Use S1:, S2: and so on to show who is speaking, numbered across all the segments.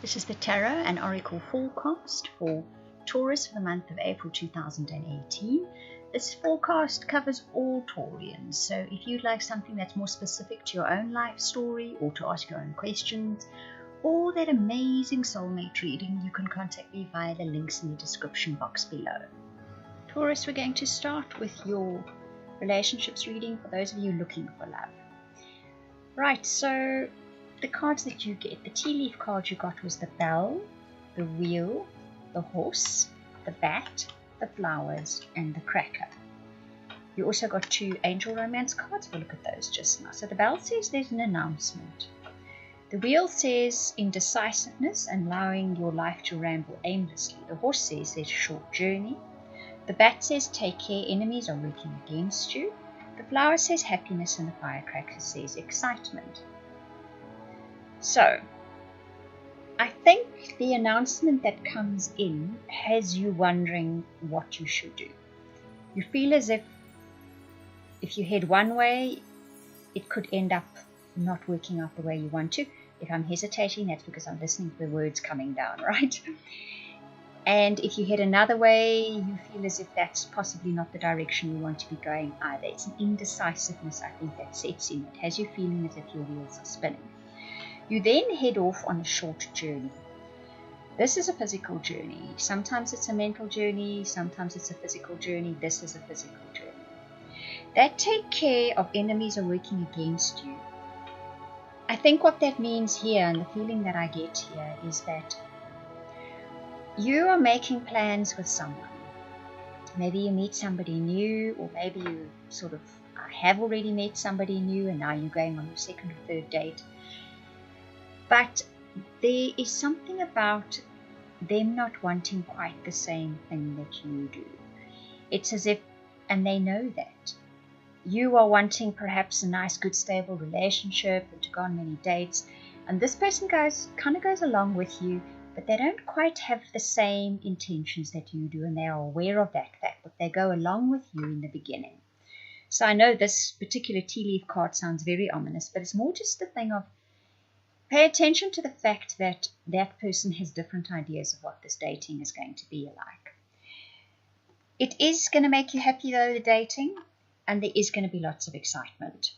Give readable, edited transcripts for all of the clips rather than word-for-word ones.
S1: This is the Tarot and Oracle forecast for Taurus for the month of April 2018. This forecast covers all Taurians, so if you'd like something that's more specific to your own life story or to ask your own questions, or that amazing soulmate reading, you can contact me via the links in the description box below. Taurus, we're going to start with your relationships reading for those of you looking for love. Right, so the cards that you get, the tea leaf card you got was the bell, the wheel, the horse, the bat, the flowers, and the cracker. You also got two angel romance cards. We'll look at those just now. So the bell says there's an announcement. The wheel says indecisiveness and allowing your life to ramble aimlessly. The horse says there's a short journey. The bat says take care, enemies are working against you. The flower says happiness, and the firecracker says excitement. So, I think the announcement that comes in has you wondering what you should do. You feel as if you head one way, it could end up not working out the way you want to. If I'm hesitating, that's because I'm listening to the words coming down, right? And if you head another way, you feel as if that's possibly not the direction you want to be going either. It's an indecisiveness, I think, that sets in. It has you feeling as if your wheels are spinning. You then head off on a short journey. This is a physical journey. Sometimes it's a mental journey. Sometimes it's a physical journey. This is a physical journey. That take care of enemies are working against you. I think what that means here, and the feeling that I get here, is that you are making plans with someone. Maybe you meet somebody new, or maybe you sort of have already met somebody new and now you're going on your second or third date. But there is something about them not wanting quite the same thing that you do. It's as if, and they know that, you are wanting perhaps a nice, good, stable relationship and to go on many dates. And this person kind of goes along with you, but they don't quite have the same intentions that you do, and they are aware of that fact, but they go along with you in the beginning. So I know this particular tea leaf card sounds very ominous, but it's more just a thing of pay attention to the fact that that person has different ideas of what this dating is going to be like. It is going to make you happy though, the dating, and there is going to be lots of excitement.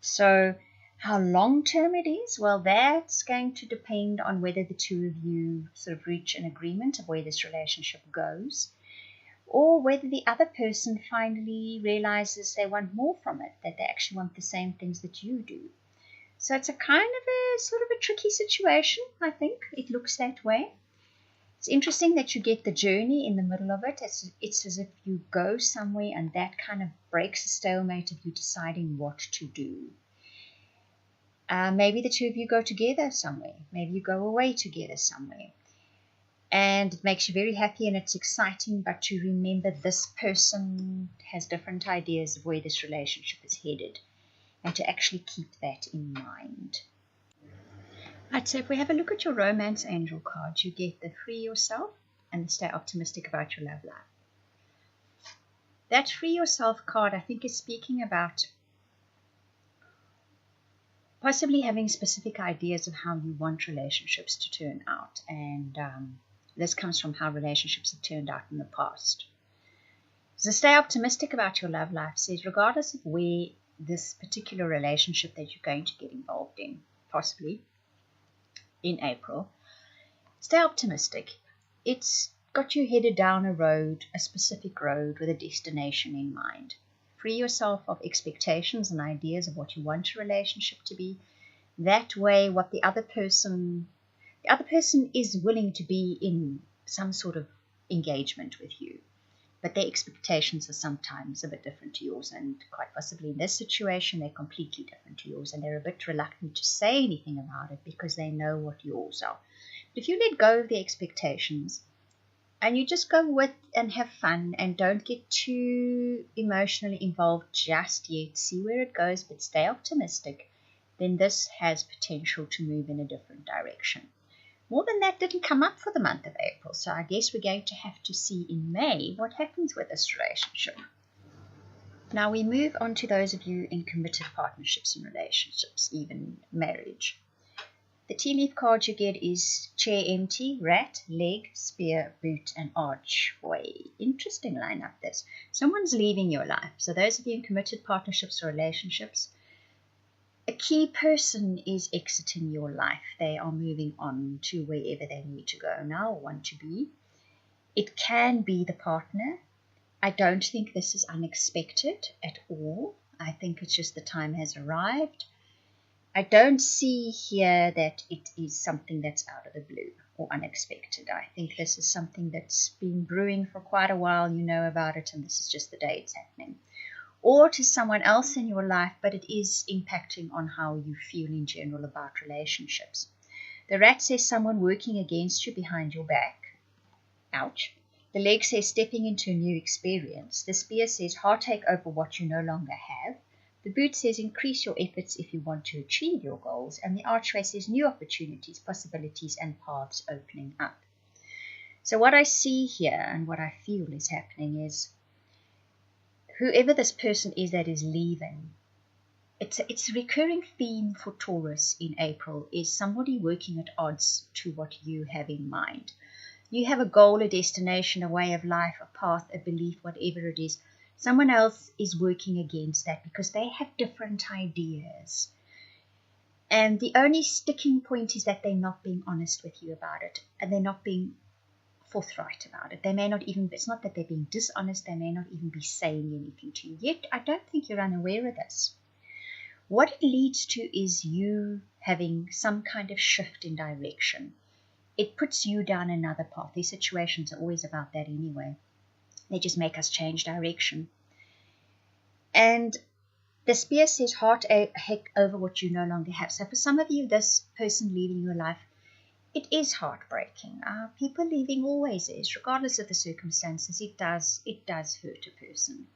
S1: So how long term it is, well, that's going to depend on whether the two of you sort of reach an agreement of where this relationship goes, or whether the other person finally realizes they want more from it, that they actually want the same things that you do. So it's a kind of a sort of a tricky situation, I think. It looks that way. It's interesting that you get the journey in the middle of it. It's as if you go somewhere and that kind of breaks the stalemate of you deciding what to do. Maybe the two of you go together somewhere. Maybe you go away together somewhere. And it makes you very happy and it's exciting, but you remember this person has different ideas of where this relationship is headed. And to actually keep that in mind. Right, so if we have a look at your romance angel cards, you get the free yourself and the stay optimistic about your love life. That free yourself card, I think, is speaking about possibly having specific ideas of how you want relationships to turn out. And this comes from how relationships have turned out in the past. So stay optimistic about your love life says regardless of where this particular relationship that you're going to get involved in, possibly in April, stay optimistic. It's got you headed down a road, a specific road with a destination in mind. Free yourself of expectations and ideas of what you want your relationship to be. That way, what the other person is willing to be in some sort of engagement with you. But their expectations are sometimes a bit different to yours, and quite possibly in this situation, they're completely different to yours, and they're a bit reluctant to say anything about it because they know what yours are. But if you let go of the expectations and you just go with and have fun and don't get too emotionally involved just yet, see where it goes, but stay optimistic, then this has potential to move in a different direction. More than that didn't come up for the month of April, so I guess we're going to have to see in May what happens with this relationship. Now we move on to those of you in committed partnerships and relationships, even marriage. The tea leaf card you get is chair empty, rat, leg, spear, boot, and archway. Interesting lineup this. Someone's leaving your life. So those of you in committed partnerships or relationships, a key person is exiting your life. They are moving on to wherever they need to go now or want to be. It can be the partner. I don't think this is unexpected at all. I think it's just the time has arrived. I don't see here that it is something that's out of the blue or unexpected. I think this is something that's been brewing for quite a while. You know about it, and this is just the day it's happening. Or to someone else in your life, but it is impacting on how you feel in general about relationships. The rat says someone working against you behind your back. Ouch. The leg says stepping into a new experience. The spear says heartache over what you no longer have. The boot says increase your efforts if you want to achieve your goals. And the archway says new opportunities, possibilities, and paths opening up. So what I see here and what I feel is happening is whoever this person is that is leaving, it's a recurring theme for Taurus in April is somebody working at odds to what you have in mind. You have a goal, a destination, a way of life, a path, a belief, whatever it is. Someone else is working against that because they have different ideas. And the only sticking point is that they're not being honest with you about it. And they're not being forthright about it. They may not even, it's not that they're being dishonest, they may not even be saying anything to you. Yet, I don't think you're unaware of this. What it leads to is you having some kind of shift in direction. It puts you down another path. These situations are always about that anyway. They just make us change direction. And the spear says heartache over what you no longer have. So for some of you, this person leaving your life, it is heartbreaking. People leaving always is, regardless of the circumstances. It does hurt a person.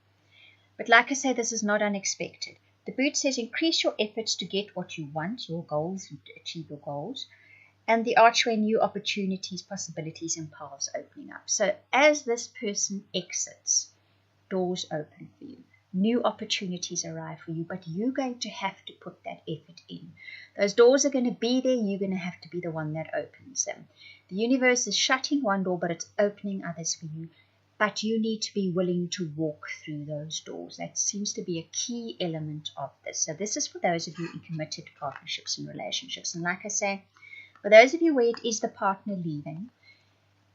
S1: But like I say, this is not unexpected. The boot says increase your efforts to get what you want, your goals, and to achieve your goals. And the archway, new opportunities, possibilities, and paths opening up. So as this person exits, doors open for you. New opportunities arrive for you, but you're going to have to put that effort in. Those doors are going to be there. You're going to have to be the one that opens them. The universe is shutting one door, but it's opening others for you. But you need to be willing to walk through those doors. That seems to be a key element of this. So this is for those of you in committed partnerships and relationships. And like I say, for those of you where it is the partner leaving,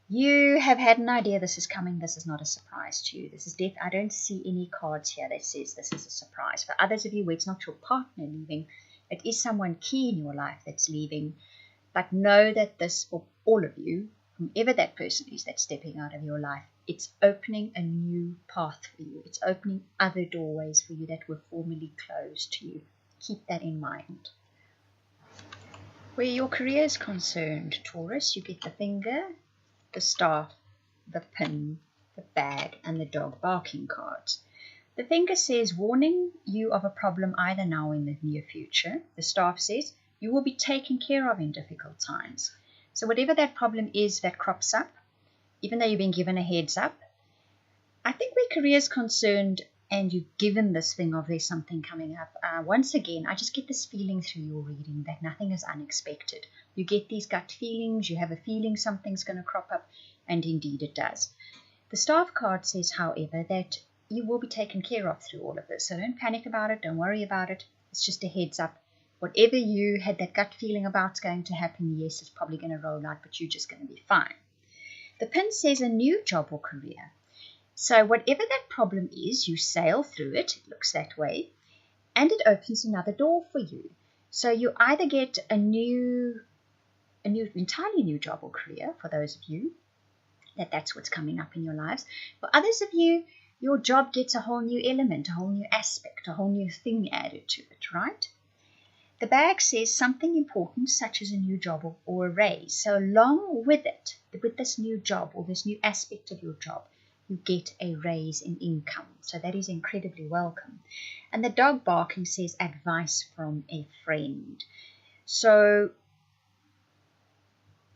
S1: you have had an idea this is coming. This is not a surprise to you. This is death. I don't see any cards here that says this is a surprise. For others of you where it's not your partner leaving, it is someone key in your life that's leaving. But know that this, for all of you, whomever that person is that's stepping out of your life, it's opening a new path for you. It's opening other doorways for you that were formerly closed to you. Keep that in mind. Where your career is concerned, Taurus, you get the finger, the staff, the pin, the bag, and the dog barking cards. The finger says, warning you of a problem either now or in the near future. The staff says, you will be taken care of in difficult times. So whatever that problem is that crops up, even though you've been given a heads up, I think where career is concerned, and you've given this thing of there's something coming up, once again, I just get this feeling through your reading that nothing is unexpected. You get these gut feelings, you have a feeling something's going to crop up, and indeed it does. The staff card says, however, that you will be taken care of through all of this. So don't panic about it, don't worry about it. It's just a heads up. Whatever you had that gut feeling about is going to happen, yes, it's probably going to roll out, but you're just going to be fine. The pin says a new job or career. So whatever that problem is, you sail through it, it looks that way, and it opens another door for you. So you either get a entirely new job or career, for those of you, that's what's coming up in your lives. For others of you, your job gets a whole new element, a whole new aspect, a whole new thing added to it, right? The bag says something important, such as a new job or a raise. So along with it, with this new job or this new aspect of your job, you get a raise in income. So that is incredibly welcome. And the dog barking says advice from a friend. So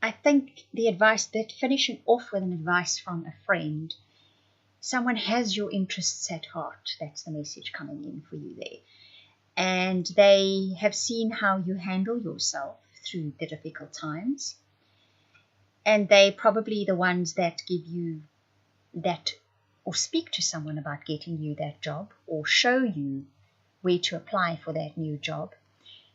S1: I think the advice, that finishing off with an advice from a friend, someone has your interests at heart. That's the message coming in for you there. And they have seen how you handle yourself through the difficult times. And they're probably the ones that give you that, or speak to someone about getting you that job, or show you where to apply for that new job.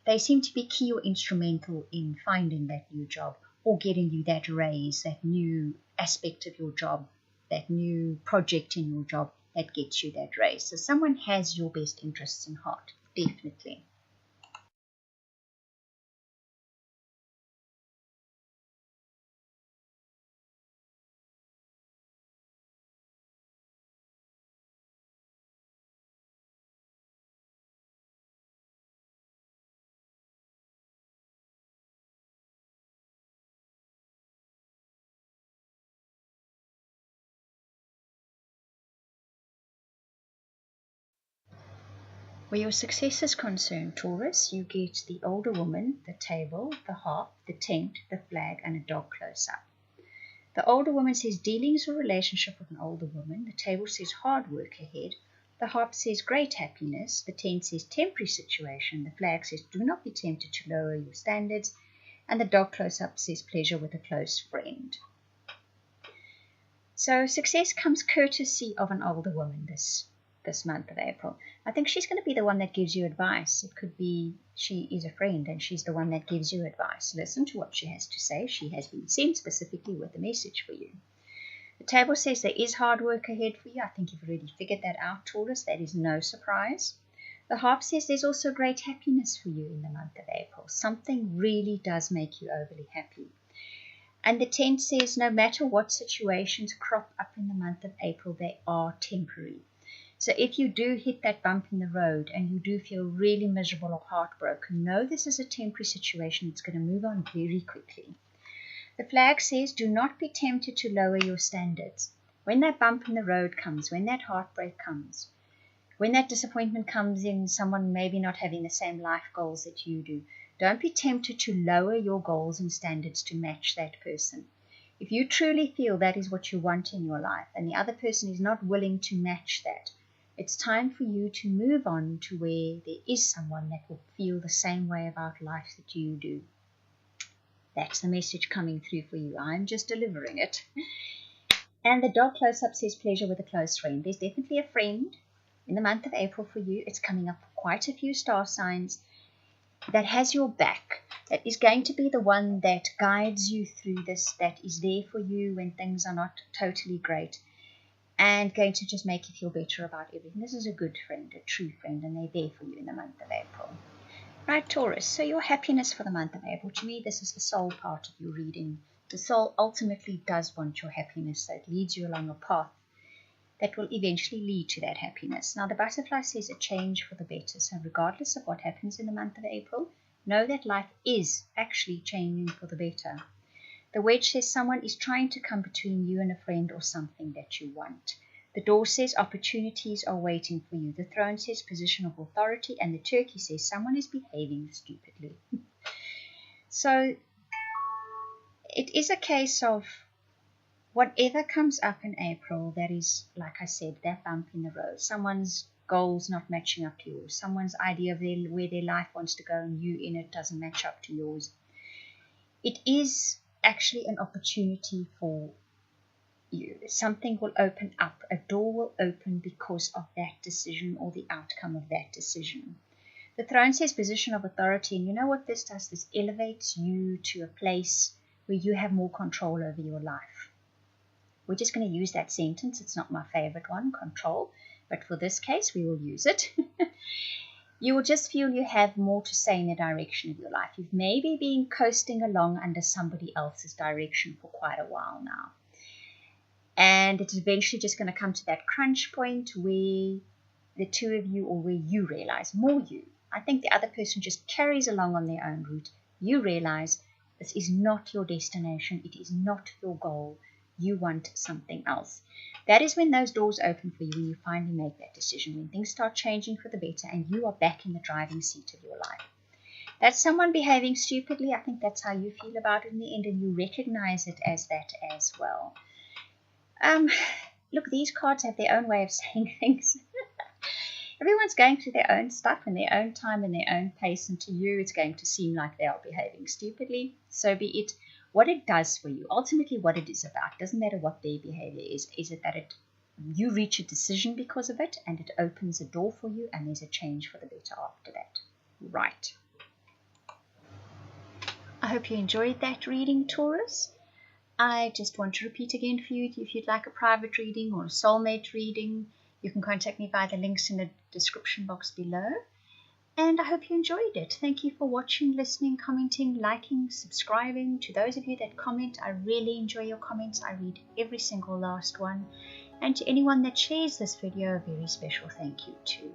S1: They seem to be key or instrumental in finding that new job, or getting you that raise, that new aspect of your job, that new project in your job that gets you that raise. So someone has your best interests in heart, definitely. Where your success is concerned, Taurus, you get the older woman, the table, the harp, the tent, the flag, and a dog close-up. The older woman says dealings or relationship with an older woman. The table says hard work ahead. The harp says great happiness. The tent says temporary situation. The flag says do not be tempted to lower your standards. And the dog close-up says pleasure with a close friend. So success comes courtesy of an older woman this month of April. I think she's going to be the one that gives you advice. It could be she is a friend and she's the one that gives you advice. Listen to what she has to say. She has been sent specifically with a message for you. The table says there is hard work ahead for you. I think you've already figured that out, Taurus. That is no surprise. The harp says there's also great happiness for you in the month of April. Something really does make you overly happy. And the tent says no matter what situations crop up in the month of April, they are temporary. So if you do hit that bump in the road and you do feel really miserable or heartbroken, know this is a temporary situation. It's going to move on very quickly. The flag says do not be tempted to lower your standards. When that bump in the road comes, when that heartbreak comes, when that disappointment comes in someone maybe not having the same life goals that you do, don't be tempted to lower your goals and standards to match that person. If you truly feel that is what you want in your life and the other person is not willing to match that, it's time for you to move on to where there is someone that will feel the same way about life that you do. That's the message coming through for you. I'm just delivering it. And the dog close-up says pleasure with a close friend. There's definitely a friend in the month of April for you. It's coming up for quite a few star signs that has your back, that is going to be the one that guides you through this, that is there for you when things are not totally great, and going to just make you feel better about everything. This is a good friend, a true friend, and they're there for you in the month of April. Right, Taurus, so your happiness for the month of April, to me, this is the soul part of your reading. The soul ultimately does want your happiness, so it leads you along a path that will eventually lead to that happiness. Now, the butterfly says a change for the better, so regardless of what happens in the month of April, know that life is actually changing for the better. The wedge says someone is trying to come between you and a friend or something that you want. The door says opportunities are waiting for you. The throne says position of authority. And the turkey says someone is behaving stupidly. So it is a case of whatever comes up in April, that is, like I said, that bump in the road. Someone's goals not matching up to yours. Someone's idea of where their life wants to go and you in it doesn't match up to yours. It is actually an opportunity for you. Something will open up. A door will open because of that decision or the outcome of that decision. The throne says position of authority, and you know what this does? This elevates you to a place where you have more control over your life. We're just going to use that sentence. It's not my favorite one, control, but for this case, we will use it. You will just feel you have more to say in the direction of your life. You've maybe been coasting along under somebody else's direction for quite a while now. And it's eventually just going to come to that crunch point where the two of you, or where you realize, more you, I think the other person just carries along on their own route. You realize this is not your destination. It is not your goal. You want something else. That is when those doors open for you, when you finally make that decision, when things start changing for the better and you are back in the driving seat of your life. That's someone behaving stupidly. I think that's how you feel about it in the end, and you recognize it as that as well. Look, these cards have their own way of saying things. Everyone's going through their own stuff in their own time and their own pace, and to you it's going to seem like they are behaving stupidly. So be it what it does for you, ultimately what it is about. Doesn't matter what their behavior is it that you reach a decision because of it, and it opens a door for you, and there's a change for the better after that. Right. I hope you enjoyed that reading, Taurus. I just want to repeat again for you, if you'd like a private reading or a soulmate reading, you can contact me via the links in the description box below. And I hope you enjoyed it. Thank you for watching, listening, commenting, liking, subscribing. To those of you that comment, I really enjoy your comments. I read every single last one. And to anyone that shares this video, a very special thank you too.